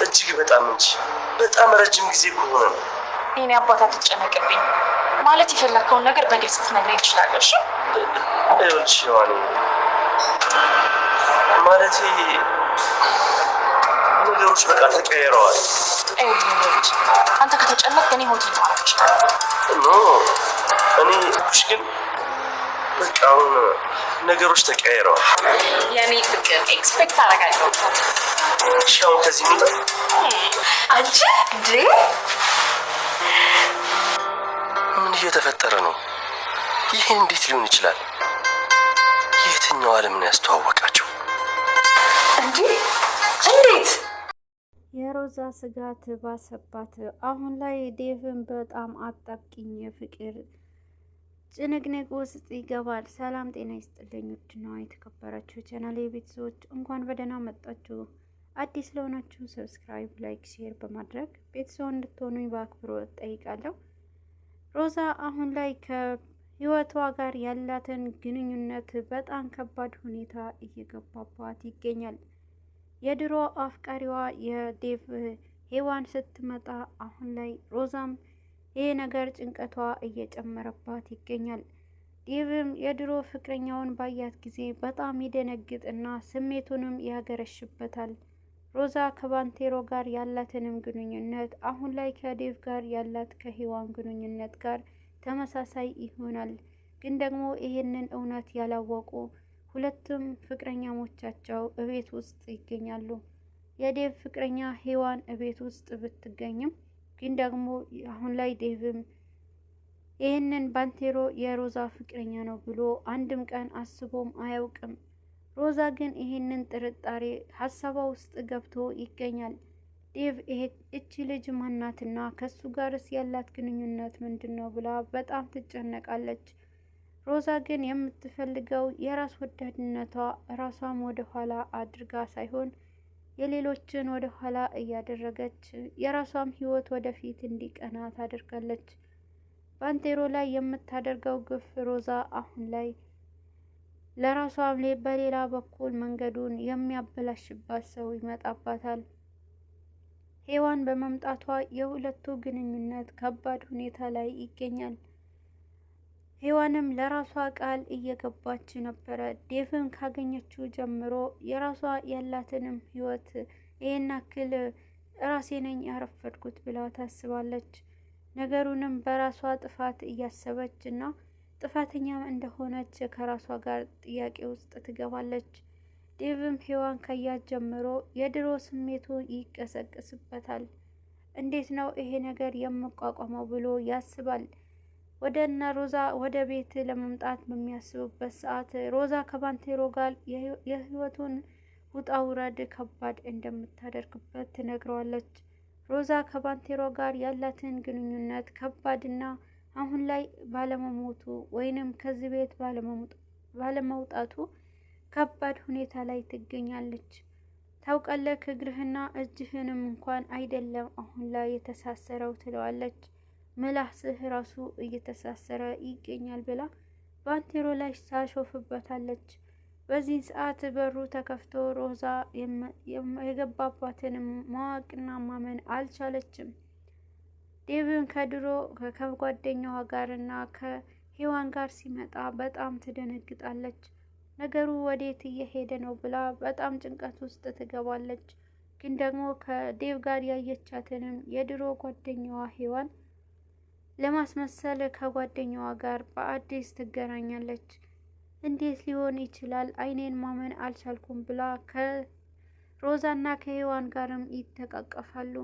እጅግ በጣም እንጂ በጣም ረጅም ጊዜ ከሆነ ነው። የኔ አባት አትጨነቅብኝ። ማለት የፈለግከውን ነገር በግልጽ ትነግረኝ ትችላለሽ። ይኸውልሽ ሔዋኔ፣ ማለቴ ነገሮች በቃ ተቀይረዋል። ይኸውልሽ አንተ ከተጨነቅ እኔ ሆቴል ማለት ይችላል። ኖ እኔ ኩሽ ግን በቃ አሁን ነገሮች ተቀይረዋል። የኔ ፍቅር ኤክስፔክት አደርጋለሁ። እሺ አሁን ከዚህ ምን አንቺ እንዴ ምን እየተፈጠረ ነው? ይሄ እንዴት ሊሆን ይችላል? የትኛው ዓለም ነው ያስተዋወቃቸው? እንዴ እንዴት? የሮዛ ስጋት ባሰባት። አሁን ላይ ዴቭን በጣም አጣብቂኝ የፍቅር ጭንቅንቅ ውስጥ ይገባል። ሰላም ጤና ይስጥልኝ ውድና የተከበራችሁ ቻናሌ ቤተሰቦች እንኳን በደህና መጣችሁ። አዲስ ለሆናችሁ ሰብስክራይብ፣ ላይክ፣ ሼር በማድረግ ቤተሰብ እንድትሆኑ በአክብሮት ጠይቃለሁ። ሮዛ አሁን ላይ ከህይወቷ ጋር ያላትን ግንኙነት በጣም ከባድ ሁኔታ እየገባባት ይገኛል። የድሮ አፍቃሪዋ የዴቭ ሔዋን ስትመጣ አሁን ላይ ሮዛም ይህ ነገር ጭንቀቷ እየጨመረባት ይገኛል። ዴቭም የድሮ ፍቅረኛውን ባያት ጊዜ በጣም ይደነግጥና ስሜቱንም ያገረሽበታል። ሮዛ ከባንቴሮ ጋር ያላትንም ግንኙነት አሁን ላይ ከዴቭ ጋር ያላት ከሔዋን ግንኙነት ጋር ተመሳሳይ ይሆናል። ግን ደግሞ ይሄንን እውነት ያላወቁ ሁለቱም ፍቅረኛሞቻቸው እቤት ውስጥ ይገኛሉ። የዴቭ ፍቅረኛ ሔዋን እቤት ውስጥ ብትገኝም ግን ደግሞ አሁን ላይ ዴቭም ይህንን ባንቴሮ የሮዛ ፍቅረኛ ነው ብሎ አንድም ቀን አስቦም አያውቅም። ሮዛ ግን ይህንን ጥርጣሬ ሀሳቧ ውስጥ ገብቶ ይገኛል። ዴቭ እቺ ልጅ ማናትና ከሱ ጋርስ ያላት ግንኙነት ምንድን ነው ብላ በጣም ትጨነቃለች። ሮዛ ግን የምትፈልገው የራስ ወዳድነቷ ራሷም ወደ ኋላ አድርጋ ሳይሆን የሌሎችን ወደ ኋላ እያደረገች የራሷም ህይወት ወደፊት እንዲቀና ታደርጋለች። ባንቴሮ ላይ የምታደርገው ግፍ ሮዛ አሁን ላይ ለራሷም በሌላ በኩል መንገዱን የሚያበላሽባት ሰው ይመጣባታል። ሔዋን በመምጣቷ የሁለቱ ግንኙነት ከባድ ሁኔታ ላይ ይገኛል። ሔዋንም ለራሷ ቃል እየገባች ነበረ። ዴቭን ካገኘችው ጀምሮ የራሷ ያላትንም ህይወት ይህን ያክል ራሴ ነኝ ያረፈድኩት ብላ ታስባለች። ነገሩንም በራሷ ጥፋት እያሰበች እና ጥፋተኛ እንደሆነች ከራሷ ጋር ጥያቄ ውስጥ ትገባለች። ዴቭም ሔዋን ከያት ጀምሮ የድሮ ስሜቱ ይቀሰቅስበታል። እንዴት ነው ይሄ ነገር የምቋቋመው ብሎ ያስባል። ወደ እነ ሮዛ ወደ ቤት ለመምጣት በሚያስቡበት ሰዓት ሮዛ ከባንቴሮ ጋር የህይወቱን ውጣ ውረድ ከባድ እንደምታደርግበት ትነግረዋለች። ሮዛ ከባንቴሮ ጋር ያላትን ግንኙነት ከባድና አሁን ላይ ባለመሞቱ ወይንም ከዚህ ቤት ባለመውጣቱ ከባድ ሁኔታ ላይ ትገኛለች። ታውቃለህ እግርህና እጅህንም እንኳን አይደለም አሁን ላይ የተሳሰረው ትለዋለች። ምላስህ ራሱ እየተሳሰረ ይገኛል ብላ ባንቴሮ ላይ ታሾፍበታለች። በዚህ ሰዓት በሩ ተከፍቶ ሮዛ የገባባትን ማወቅና ማመን አልቻለችም። ዴቭን ከድሮ ከጓደኛዋ ጋርና ከሔዋን ጋር ሲመጣ በጣም ትደነግጣለች። ነገሩ ወዴት እየሄደ ነው ብላ በጣም ጭንቀት ውስጥ ትገባለች። ግን ደግሞ ከዴቭ ጋር ያየቻትንም የድሮ ጓደኛዋ ሔዋን ለማስመሰል ከጓደኛዋ ጋር በአዲስ ትገናኛለች። እንዴት ሊሆን ይችላል? አይኔን ማመን አልቻልኩም ብላ ከሮዛና ከሔዋን ጋርም ይተቃቀፋሉ።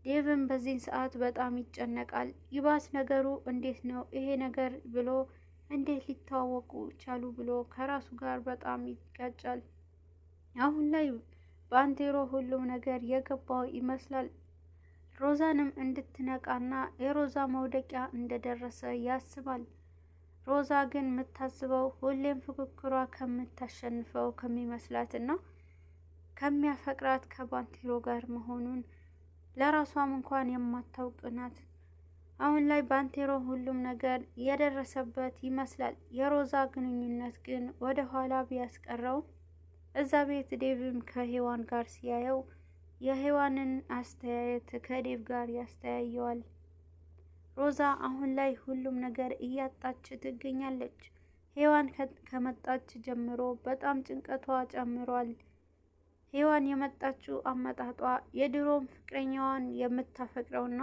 ዴቭም በዚህን ሰዓት በጣም ይጨነቃል። ይባስ ነገሩ እንዴት ነው ይሄ ነገር ብሎ እንዴት ሊተዋወቁ ቻሉ ብሎ ከራሱ ጋር በጣም ይጋጫል። አሁን ላይ ባንቴሮ ሁሉም ነገር የገባው ይመስላል። ሮዛንም እንድትነቃና የሮዛ መውደቂያ እንደደረሰ ያስባል። ሮዛ ግን የምታስበው ሁሌም ፍክክሯ ከምታሸንፈው ከሚመስላትና ከሚያፈቅራት ከባንቴሮ ጋር መሆኑን ለራሷም እንኳን የማታውቅ ናት። አሁን ላይ ባንቴሮ ሁሉም ነገር የደረሰበት ይመስላል። የሮዛ ግንኙነት ግን ወደ ኋላ ቢያስቀረው እዛ ቤት ዴቭም ከሔዋን ጋር ሲያየው የሔዋንን አስተያየት ከዴቭ ጋር ያስተያየዋል። ሮዛ አሁን ላይ ሁሉም ነገር እያጣች ትገኛለች። ሔዋን ከመጣች ጀምሮ በጣም ጭንቀቷ ጨምሯል። ሔዋን የመጣችው አመጣጧ የድሮም ፍቅረኛዋን የምታፈቅረውና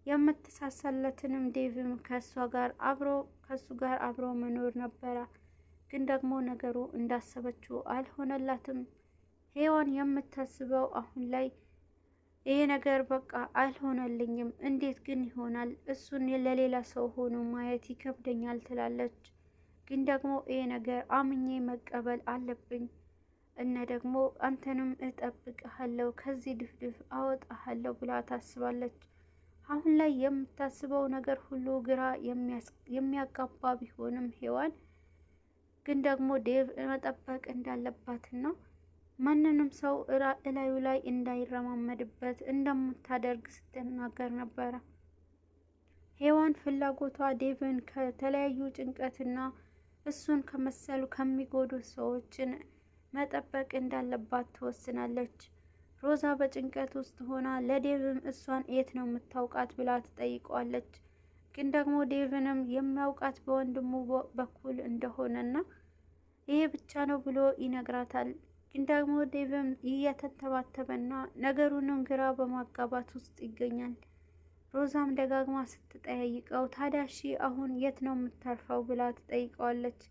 የምትሳሳለትንም ዴቭም ከሱ ጋር አብሮ መኖር ነበረ። ግን ደግሞ ነገሩ እንዳሰበችው አልሆነላትም። ሔዋን የምታስበው አሁን ላይ ይሄ ነገር በቃ አልሆነልኝም፣ እንዴት ግን ይሆናል? እሱን ለሌላ ሰው ሆኖ ማየት ይከብደኛል ትላለች። ግን ደግሞ ይሄ ነገር አምኜ መቀበል አለብኝ እና ደግሞ አንተንም እጠብቅሃለሁ፣ ከዚህ ድፍድፍ አወጣሃለሁ ብላ ታስባለች። አሁን ላይ የምታስበው ነገር ሁሉ ግራ የሚያጋባ ቢሆንም ሔዋን ግን ደግሞ ዴቭ መጠበቅ እንዳለባትና ማንንም ሰው እላዩ ላይ እንዳይረማመድበት እንደምታደርግ ስትናገር ነበረ። ሔዋን ፍላጎቷ ዴቭን ከተለያዩ ጭንቀትና እሱን ከመሰሉ ከሚጎዱ ሰዎችን መጠበቅ እንዳለባት ትወስናለች። ሮዛ በጭንቀት ውስጥ ሆና ለዴቭም እሷን የት ነው የምታውቃት ብላ ትጠይቀዋለች። ግን ደግሞ ዴቭንም የሚያውቃት በወንድሙ በኩል እንደሆነና ይሄ ብቻ ነው ብሎ ይነግራታል። ግን ደግሞ ዴቭም እየተንተባተበና ነገሩንም ግራ በማጋባት ውስጥ ይገኛል። ሮዛም ደጋግማ ስትጠያይቀው ታዲያ እሺ አሁን የት ነው የምታርፈው ብላ ትጠይቀዋለች።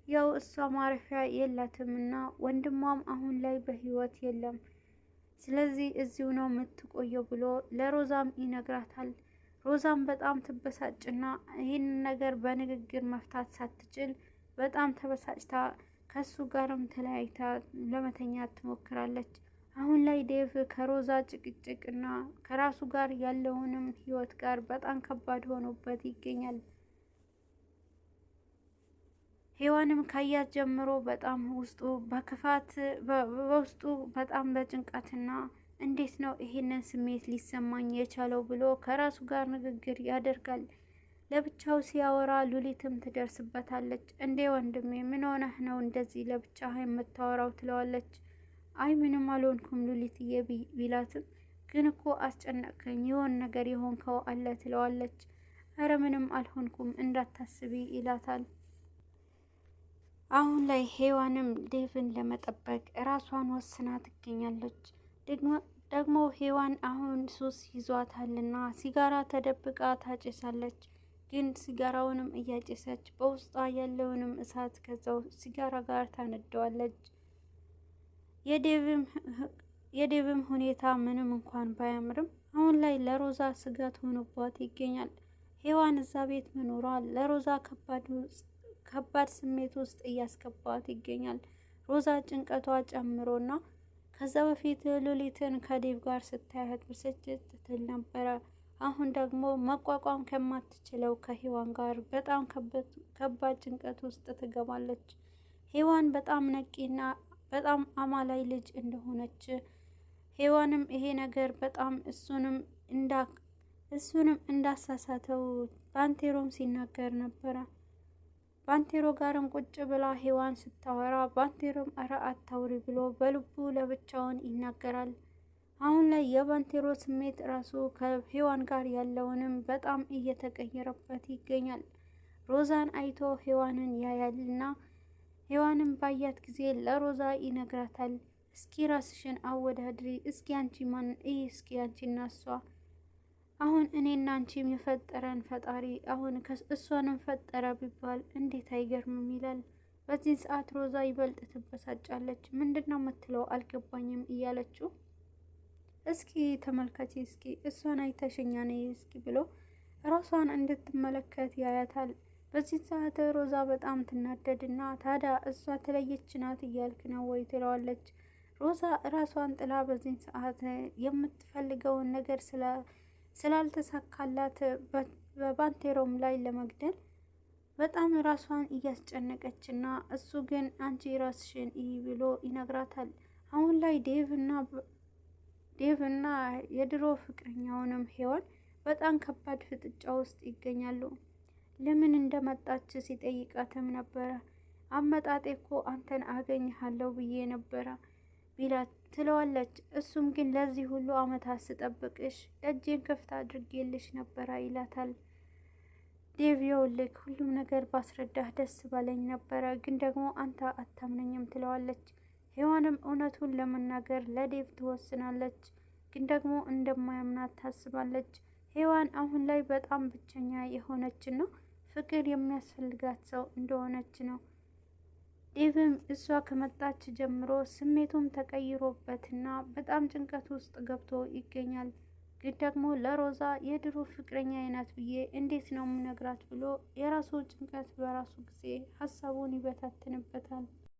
ያው እሷ ማረፊያ የላትምና ወንድሟም አሁን ላይ በህይወት የለም፣ ስለዚህ እዚሁ ነው የምትቆየው ብሎ ለሮዛም ይነግራታል። ሮዛም በጣም ትበሳጭና ይህንን ነገር በንግግር መፍታት ሳትችል በጣም ተበሳጭታ ከሱ ጋርም ተለያይታ ለመተኛት ትሞክራለች። አሁን ላይ ዴቭ ከሮዛ ጭቅጭቅና ከራሱ ጋር ያለውንም ህይወት ጋር በጣም ከባድ ሆኖበት ይገኛል። ሔዋንም ካያት ጀምሮ በጣም ውስጡ በውስጡ በጣም በጭንቀትና እንዴት ነው ይሄንን ስሜት ሊሰማኝ የቻለው ብሎ ከራሱ ጋር ንግግር ያደርጋል። ለብቻው ሲያወራ ሉሊትም ትደርስበታለች። እንዴ ወንድሜ ምን ሆነህ ነው እንደዚህ ለብቻ የምታወራው ትለዋለች። አይ ምንም አልሆንኩም ሉሊትዬ ቢላትም ግን እኮ አስጨነቀኝ፣ የሆን ነገር የሆንከው አለ ትለዋለች። እረ ምንም አልሆንኩም እንዳታስቢ ይላታል። አሁን ላይ ሔዋንም ዴቭን ለመጠበቅ ራሷን ወስና ትገኛለች። ደግሞ ሔዋን አሁን ሱስ ይዟታልና ሲጋራ ተደብቃ ታጨሳለች። ግን ሲጋራውንም እያጨሰች በውስጧ ያለውንም እሳት ከዛው ሲጋራ ጋር ታነደዋለች። የዴቭም ሁኔታ ምንም እንኳን ባያምርም አሁን ላይ ለሮዛ ስጋት ሆኖባት ይገኛል። ሔዋን እዛ ቤት መኖሯ ለሮዛ ከባድ ስሜት ውስጥ እያስገባት ይገኛል። ሮዛ ጭንቀቷ ጨምሮና ከዛ በፊት ሉሊትን ከዴቭ ጋር ስታያት ብስጭት ትል ነበረ። አሁን ደግሞ መቋቋም ከማትችለው ከሔዋን ጋር በጣም ከባድ ጭንቀት ውስጥ ትገባለች። ሔዋን በጣም ነቂና በጣም አማላይ ልጅ እንደሆነች ሔዋንም ይሄ ነገር በጣም እሱንም እንዳሳሳተው ባንቴሮም ሲናገር ነበረ። ባንቴሮ ጋርም ቁጭ ብላ ሔዋን ስታወራ ባንቴሮም እረ አታውሪ ብሎ በልቡ ለብቻውን ይናገራል። አሁን ላይ የባንቴሮ ስሜት ራሱ ከሔዋን ጋር ያለውንም በጣም እየተቀየረበት ይገኛል። ሮዛን አይቶ ሔዋንን ያያልና ሔዋንም ባያት ጊዜ ለሮዛ ይነግራታል። እስኪ ራስሽን አወዳድሪ፣ እስኪ አንቺ ማን እስኪ አንቺ እና እሷ አሁን እኔና አንቺም የፈጠረን ፈጣሪ አሁን እሷንም ፈጠረ ቢባል እንዴት አይገርምም ይላል። በዚህ ሰዓት ሮዛ ይበልጥ ትበሳጫለች። ምንድነው የምትለው አልገባኝም እያለችው እስኪ ተመልከቺ፣ እስኪ እሷን አይተሽኛ ነይ እስኪ ብሎ ራሷን እንድትመለከት ያያታል። በዚህ ሰዓት ሮዛ በጣም ትናደድና ታዲያ እሷ ተለየች ናት እያልክ ነው ወይ ትለዋለች። ሮዛ ራሷን ጥላ በዚህ ሰዓት የምትፈልገውን ነገር ስላልተሳካላት በባንቴሮም ላይ ለመግደል በጣም ራሷን እያስጨነቀችና እሱ ግን አንቺ ራስሽን ይህ ብሎ ይነግራታል። አሁን ላይ ዴቭና የድሮ ፍቅረኛውንም ሔዋን በጣም ከባድ ፍጥጫ ውስጥ ይገኛሉ። ለምን እንደመጣች ሲጠይቃትም ነበረ። አመጣጤ እኮ አንተን አገኝሃለሁ ብዬ ነበረ፣ ቢላት ትለዋለች። እሱም ግን ለዚህ ሁሉ አመታት ስጠብቅሽ እጄን ክፍት አድርጌልሽ ነበረ ይላታል። ዴቭ ይኸውልህ ሁሉም ነገር ባስረዳህ ደስ ባለኝ ነበረ፣ ግን ደግሞ አንተ አታምነኝም ትለዋለች። ሔዋንም እውነቱን ለመናገር ለዴቭ ትወስናለች፣ ግን ደግሞ እንደማያምናት ታስባለች። ሔዋን አሁን ላይ በጣም ብቸኛ የሆነች ነው፣ ፍቅር የሚያስፈልጋት ሰው እንደሆነች ነው። ዴቭም እሷ ከመጣች ጀምሮ ስሜቱም ተቀይሮበትና በጣም ጭንቀት ውስጥ ገብቶ ይገኛል። ግን ደግሞ ለሮዛ የድሮ ፍቅረኛ አይነት ብዬ እንዴት ነው የምነግራት ብሎ የራሱ ጭንቀት በራሱ ጊዜ ሀሳቡን ይበታትንበታል።